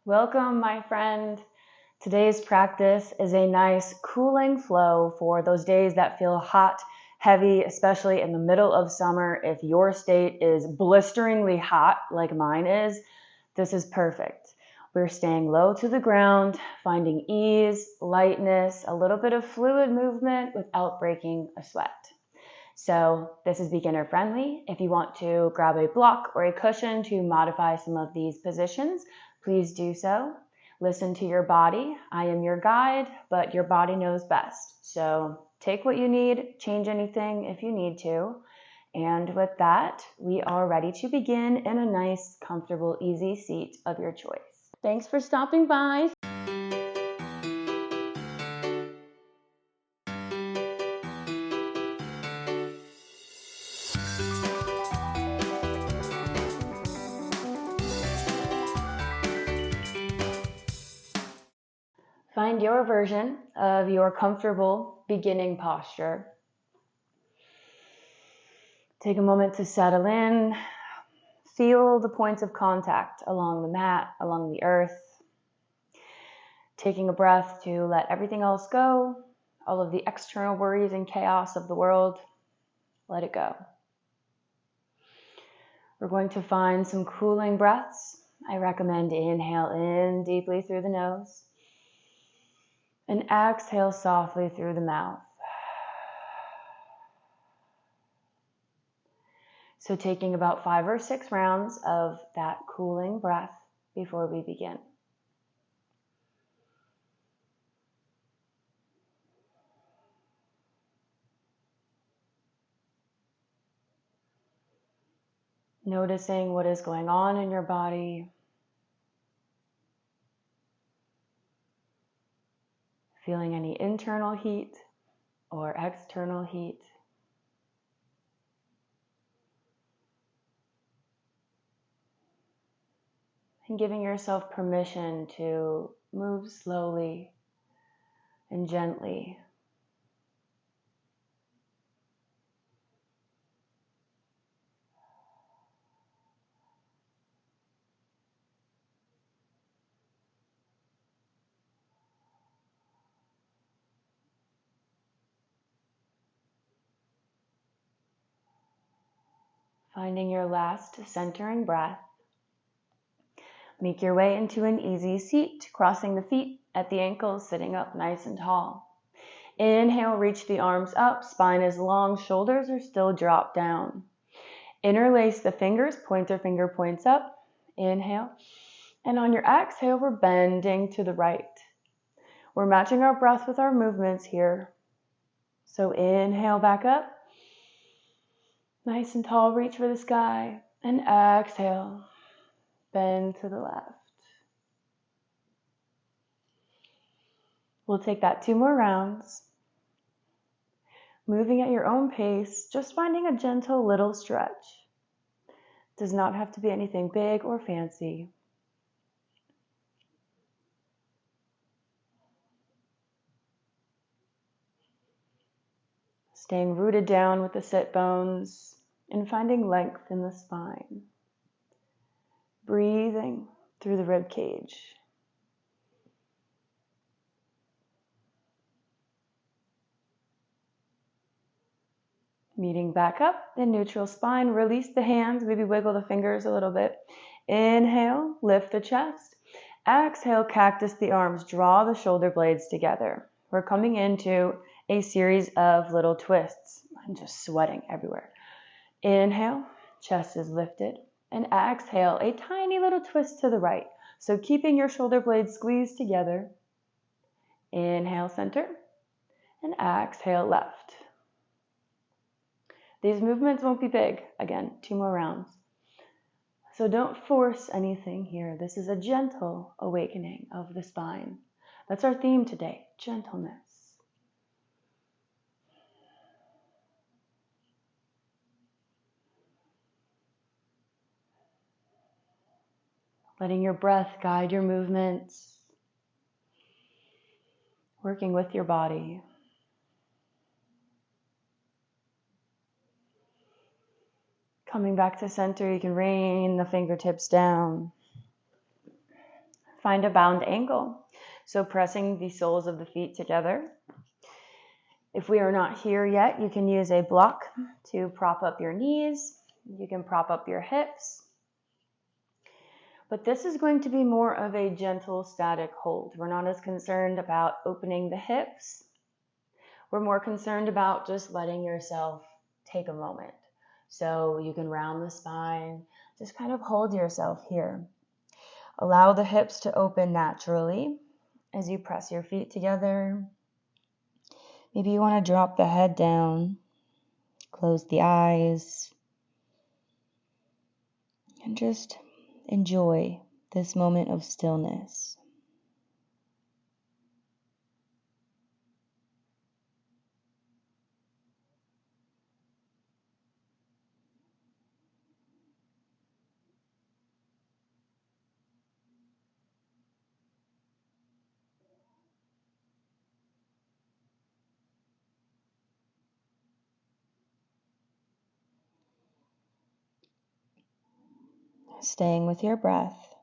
Welcome, my friend. Today's practice is a nice cooling flow for those days that feel hot, heavy, especially in the middle of summer. If your state is blisteringly hot like mine is, this is perfect. We're staying low to the ground, finding ease, lightness, a little bit of fluid movement without breaking a sweat. So this is beginner friendly. If you want to grab a block or a cushion to modify some of these positions, please do so. Listen to your body. I am your guide, but your body knows best. So take what you need, change anything if you need to. And with that, we are ready to begin in a nice, comfortable, easy seat of your choice. Thanks for stopping by. Find your version of your comfortable beginning posture. Take a moment to settle in. Feel the points of contact along the mat, along the earth. Taking a breath to let everything else go, all of the external worries and chaos of the world, let it go. We're going to find some cooling breaths. I recommend inhale in deeply through the nose and exhale softly through the mouth. So taking about 5 or 6 rounds of that cooling breath before we begin. Noticing what is going on in your body. Feeling any internal heat or external heat. And giving yourself permission to move slowly and gently. Finding your last centering breath. Make your way into an easy seat, crossing the feet at the ankles, sitting up nice and tall. Inhale, reach the arms up, spine is long, shoulders are still dropped down. Interlace the fingers, pointer finger points up. Inhale. And on your exhale, we're bending to the right. We're matching our breath with our movements here. So inhale back up. Nice and tall, reach for the sky. And exhale. Bend to the left. We'll take that 2 more rounds. Moving at your own pace, just finding a gentle little stretch. Does not have to be anything big or fancy. Staying rooted down with the sit bones and finding length in the spine. Breathing through the rib cage. Meeting back up in neutral spine. Release the hands, maybe wiggle the fingers a little bit. Inhale, lift the chest. Exhale, cactus the arms. Draw the shoulder blades together. We're coming into a series of little twists. I'm just sweating everywhere. Inhale, chest is lifted. And exhale, a tiny little twist to the right. So keeping your shoulder blades squeezed together. Inhale, center. And exhale, left. These movements won't be big. Again, 2 more rounds. So don't force anything here. This is a gentle awakening of the spine. That's our theme today, gentleness. Letting your breath guide your movements. Working with your body. Coming back to center, you can rain the fingertips down. find a bound angle. So pressing the soles of the feet together. If we are not here yet, you can use a block to prop up your knees. You can prop up your hips. But this is going to be more of a gentle static hold. We're not as concerned about opening the hips. We're more concerned about just letting yourself take a moment. So you can round the spine, just kind of hold yourself here. Allow the hips to open naturally as you press your feet together. Maybe you want to drop the head down, close the eyes, and just enjoy this moment of stillness. Staying with your breath.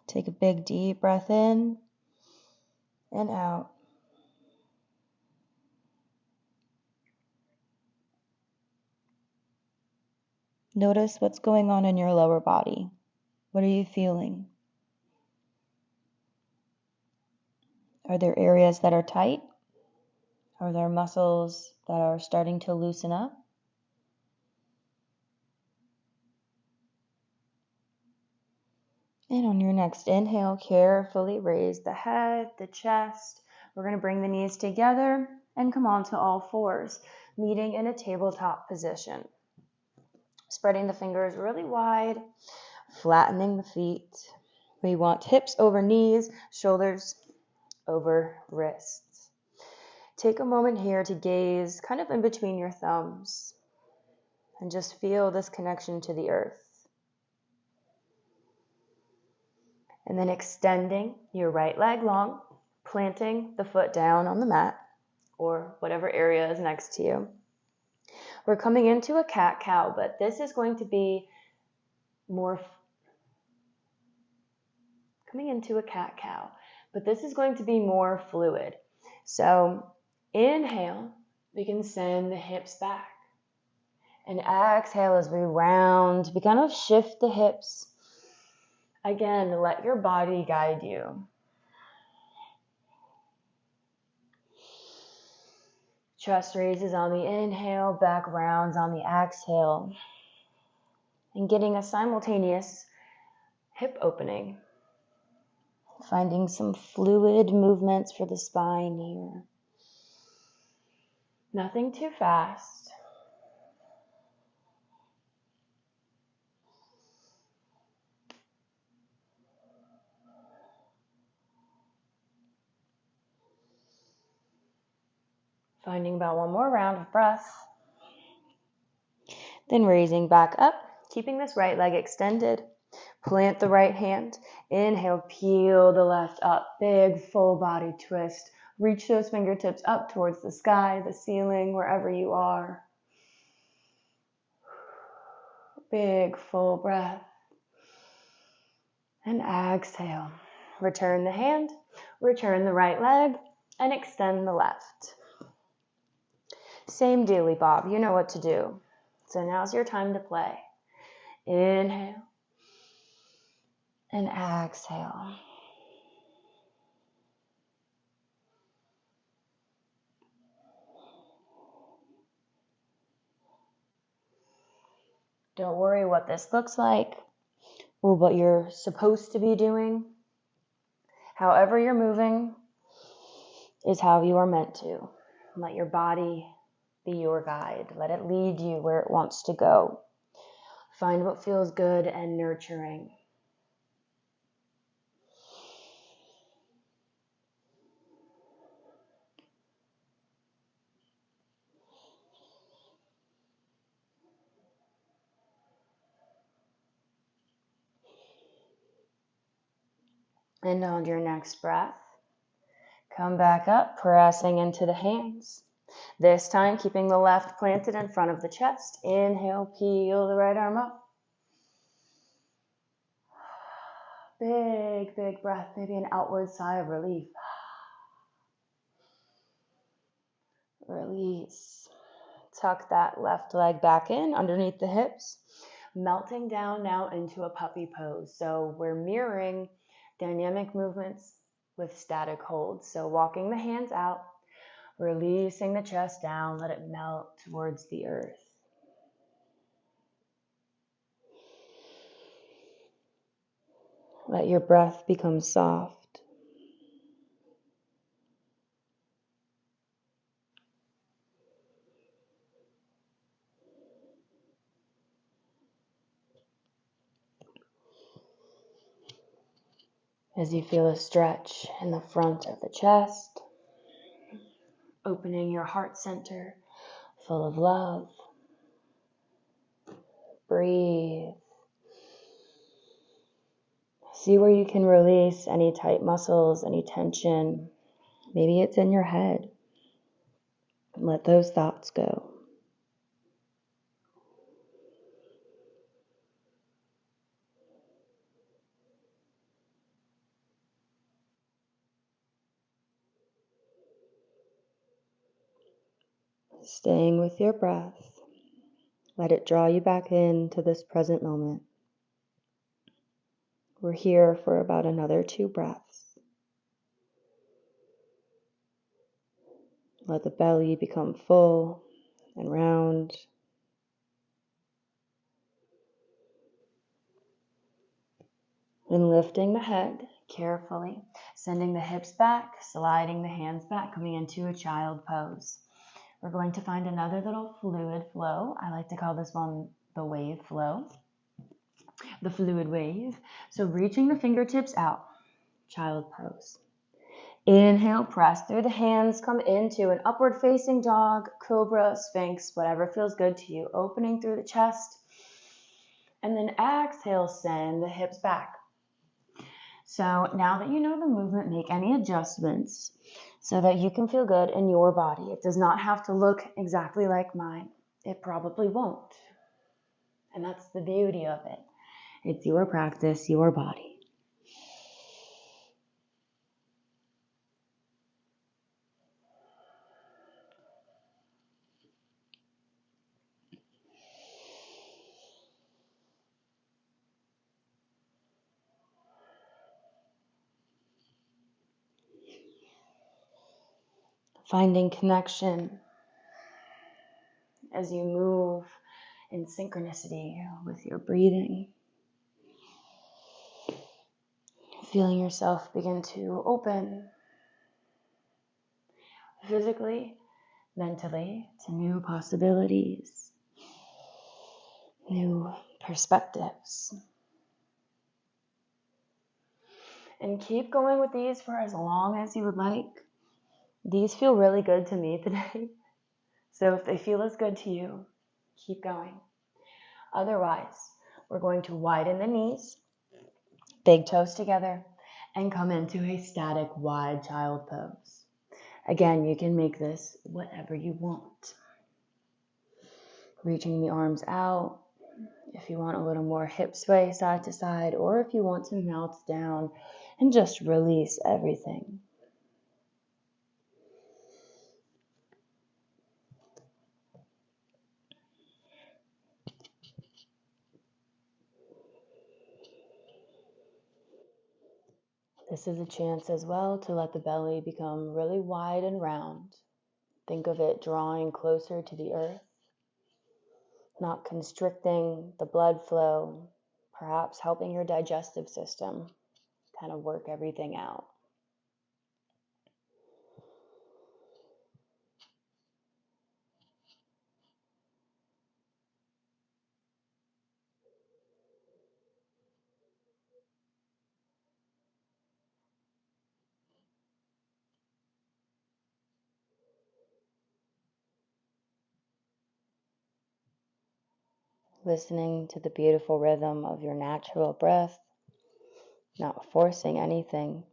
Take a big deep breath in and out. Notice what's going on in your lower body. What are you feeling? Are there areas that are tight? Are there muscles that are starting to loosen up? And on your next inhale, carefully raise the head, the chest. We're going to bring the knees together and come onto all fours, meeting in a tabletop position. Spreading the fingers really wide, flattening the feet. We want hips over knees, shoulders over wrists. Take a moment here to gaze kind of in between your thumbs and just feel this connection to the earth. And then extending your right leg long, planting the foot down on the mat or whatever area is next to you. We're coming into a cat-cow, but this is going to be more fluid. So inhale, we can send the hips back. And exhale as we round, we kind of shift the hips. Again, let your body guide you. Chest raises on the inhale, back rounds on the exhale. And getting a simultaneous hip opening. Finding some fluid movements for the spine here. Nothing too fast. Finding about one more round of breath. Then raising back up, keeping this right leg extended. Plant the right hand. Inhale, peel the left up. Big full body twist. Reach those fingertips up towards the sky, the ceiling, wherever you are. Big full breath. And exhale. Return the hand, return the right leg, and extend the left. Same dealy, Bob. You know what to do. So now's your time to play. Inhale and exhale. Don't worry what this looks like or what you're supposed to be doing. However you're moving is how you are meant to. Let your body be your guide. Let it lead you where it wants to go. Find what feels good and nurturing. And on your next breath, come back up, pressing into the hands. This time, keeping the left planted in front of the chest. Inhale, peel the right arm up. big, big breath, maybe an outward sigh of relief. Release. Tuck that left leg back in underneath the hips, melting down now into a puppy pose. So we're mirroring dynamic movements with static holds. So walking the hands out, releasing the chest down, let it melt towards the earth. Let your breath become soft. As you feel a stretch in the front of the chest, opening your heart center full of love. Breathe. See where you can release any tight muscles, any tension. Maybe it's in your head. Let those thoughts go. Staying with your breath. Let it draw you back into this present moment. We're here for about another 2 breaths. Let the belly become full and round. And lifting the head carefully, sending the hips back, sliding the hands back, coming into a child pose. We're going to find another little fluid flow. I like to call this one the wave flow, the fluid wave. So reaching the fingertips out, child pose. Inhale, press through the hands, come into an upward facing dog, cobra, sphinx, whatever feels good to you. Opening through the chest. And then exhale, send the hips back. So now that you know the movement, make any adjustments so that you can feel good in your body. It does not have to look exactly like mine. It probably won't. And that's the beauty of it. It's your practice, your body. Finding connection as you move in synchronicity with your breathing. Feeling yourself begin to open physically, mentally to new possibilities, new perspectives. And keep going with these for as long as you would like. These feel really good to me today. So if they feel as good to you, keep going. Otherwise, we're going to widen the knees, big toes together, and come into a static wide child pose. Again, you can make this whatever you want. Reaching the arms out if you want a little more hip sway side to side, or if you want to melt down and just release everything. This is a chance as well to let the belly become really wide and round. Think of it drawing closer to the earth, not constricting the blood flow, perhaps helping your digestive system kind of work everything out. Listening to the beautiful rhythm of your natural breath, not forcing anything.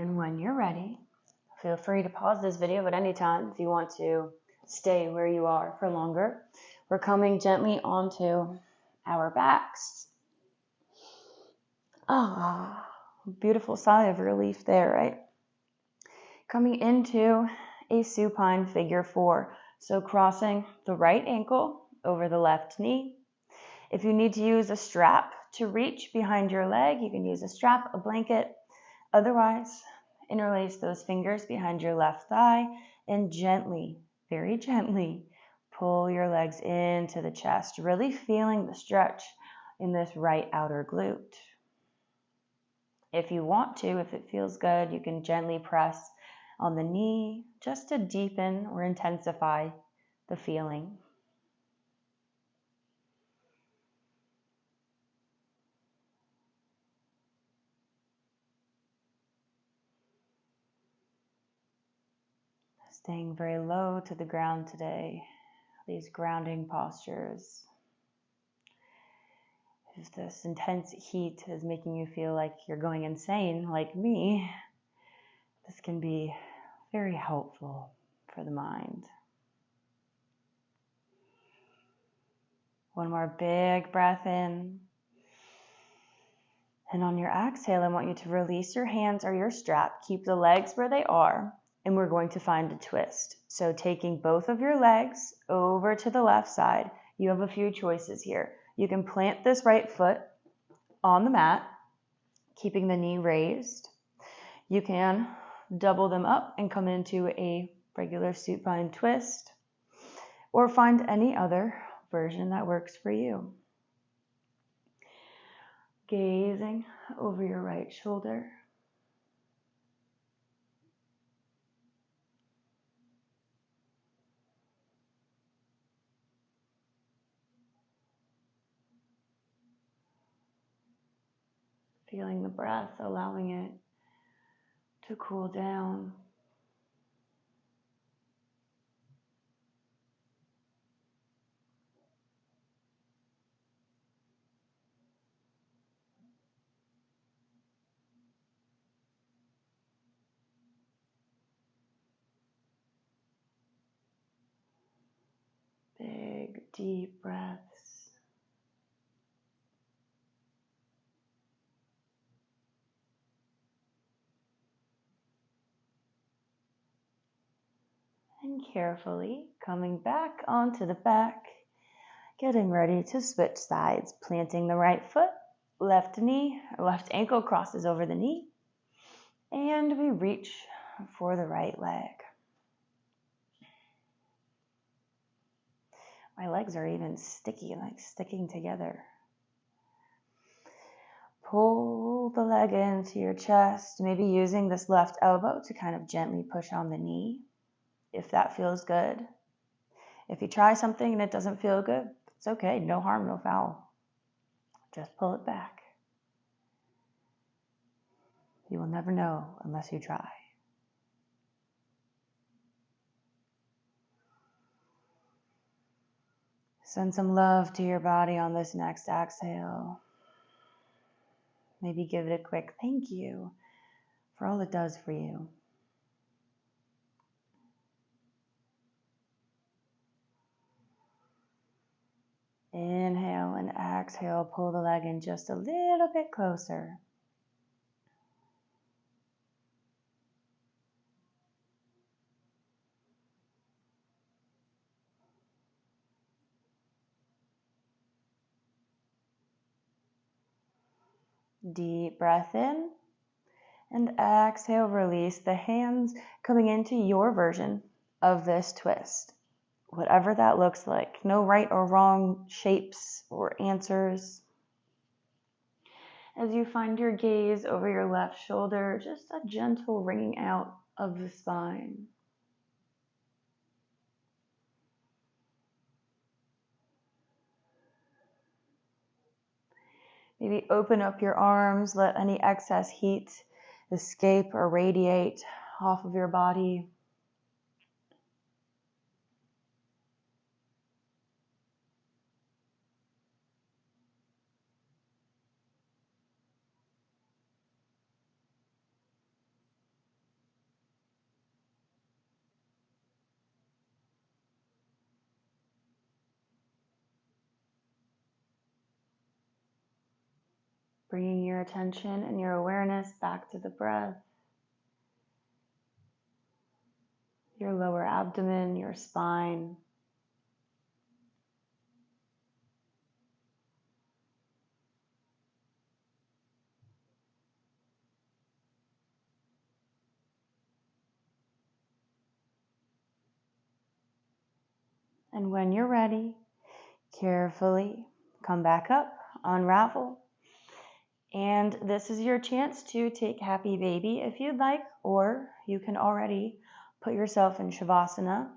And when you're ready, feel free to pause this video at any time if you want to stay where you are for longer. We're coming gently onto our backs. Ah, beautiful sigh of relief there, right? Coming into a supine figure 4. So crossing the right ankle over the left knee. If you need to use a strap to reach behind your leg, you can use a strap, a blanket. Otherwise, interlace those fingers behind your left thigh and gently, very gently, pull your legs into the chest, really feeling the stretch in this right outer glute. If you want to, if it feels good, you can gently press on the knee just to deepen or intensify the feeling. Staying very low to the ground today, these grounding postures. If this intense heat is making you feel like you're going insane, like me, this can be very helpful for the mind. One more big breath in. And on your exhale, I want you to release your hands or your strap. Keep the legs where they are, and we're going to find a twist. So taking both of your legs over to the left side, you have a few choices here. You can plant this right foot on the mat, keeping the knee raised. You can double them up and come into a regular supine twist, or find any other version that works for you. Gazing over your right shoulder. Feeling the breath, allowing it to cool down. Big, deep breaths. And carefully coming back onto the back, getting ready to switch sides, planting the right foot, left knee, or left ankle crosses over the knee, and we reach for the right leg. My legs are even sticky, like sticking together. Pull the leg into your chest, maybe using this left elbow to kind of gently push on the knee, if that feels good. If you try something and it doesn't feel good, it's okay, no harm, no foul. Just pull it back. You will never know unless you try. Send some love to your body on this next exhale. Maybe give it a quick thank you for all it does for you. Inhale and exhale, pull the leg in just a little bit closer. Deep breath in, and exhale, release the hands, coming into your version of this twist. Whatever that looks like. No right or wrong shapes or answers. As you find your gaze over your left shoulder, just a gentle wringing out of the spine. Maybe open up your arms, let any excess heat escape or radiate off of your body. Bringing your attention and your awareness back to the breath, your lower abdomen, your spine. And when you're ready, carefully come back up, unravel. And this is your chance to take happy baby if you'd like, or you can already put yourself in Savasana.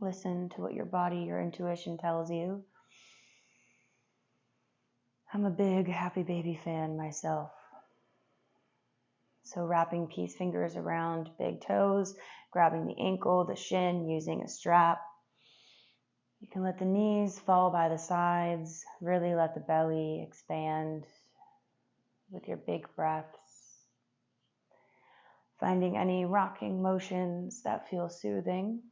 Listen to what your body, your intuition tells you. I'm a big happy baby fan myself. So wrapping peace fingers around big toes, grabbing the ankle, the shin, using a strap. You can let the knees fall by the sides, really let the belly expand with your big breaths. Finding any rocking motions that feel soothing.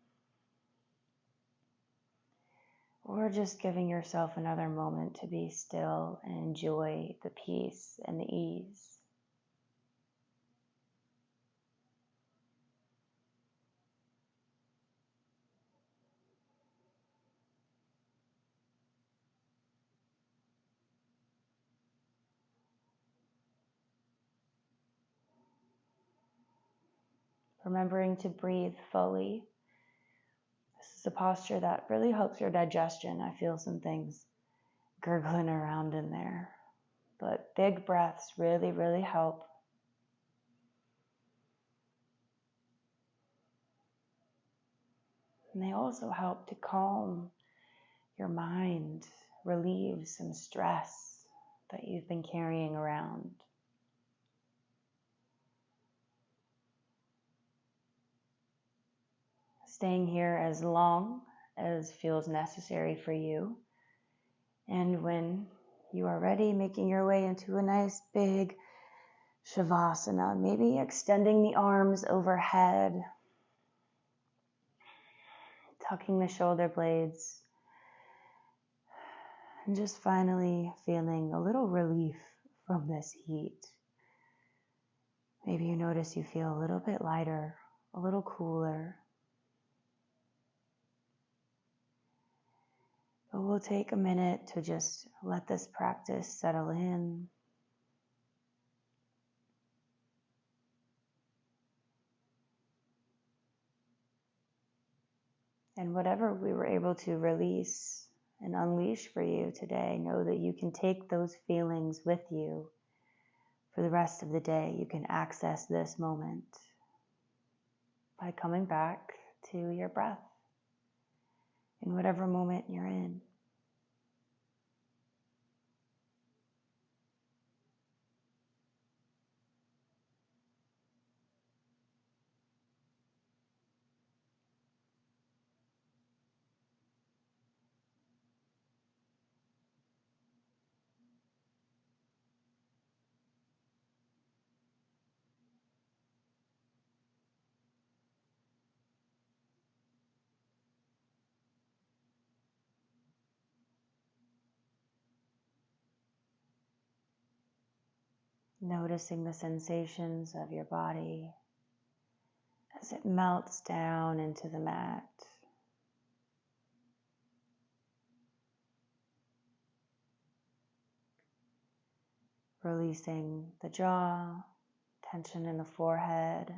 Or just giving yourself another moment to be still and enjoy the peace and the ease. Remembering to breathe fully. This is a posture that really helps your digestion. I feel some things gurgling around in there. But big breaths really, really help. And they also help to calm your mind, relieve some stress that you've been carrying around. Staying here as long as feels necessary for you. And when you are ready, making your way into a nice big Savasana, maybe extending the arms overhead, tucking the shoulder blades, and just finally feeling a little relief from this heat. Maybe you notice you feel a little bit lighter, a little cooler. But we'll take a minute to just let this practice settle in. And whatever we were able to release and unleash for you today, know that you can take those feelings with you for the rest of the day. You can access this moment by coming back to your breath in whatever moment you're in. Noticing the sensations of your body as it melts down into the mat. Releasing the jaw, tension in the forehead.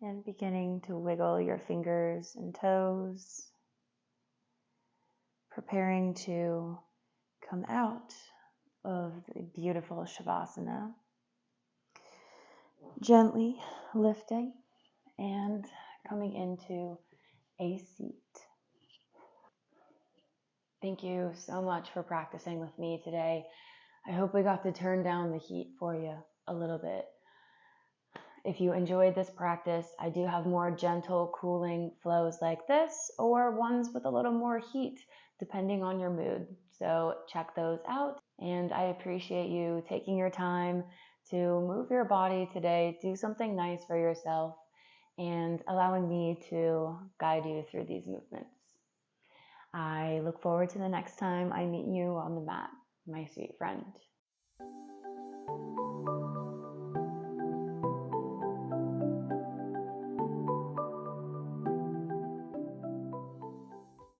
And beginning to wiggle your fingers and toes, preparing to come out of the beautiful Savasana, gently lifting and coming into a seat. Thank you so much for practicing with me today. I hope we got to turn down the heat for you a little bit. if you enjoyed this practice, I do have more gentle, cooling flows like this, or ones with a little more heat, depending on your mood. So check those out. And I appreciate you taking your time to move your body today, do something nice for yourself, and allowing me to guide you through these movements. I look forward to the next time I meet you on the mat, my sweet friend.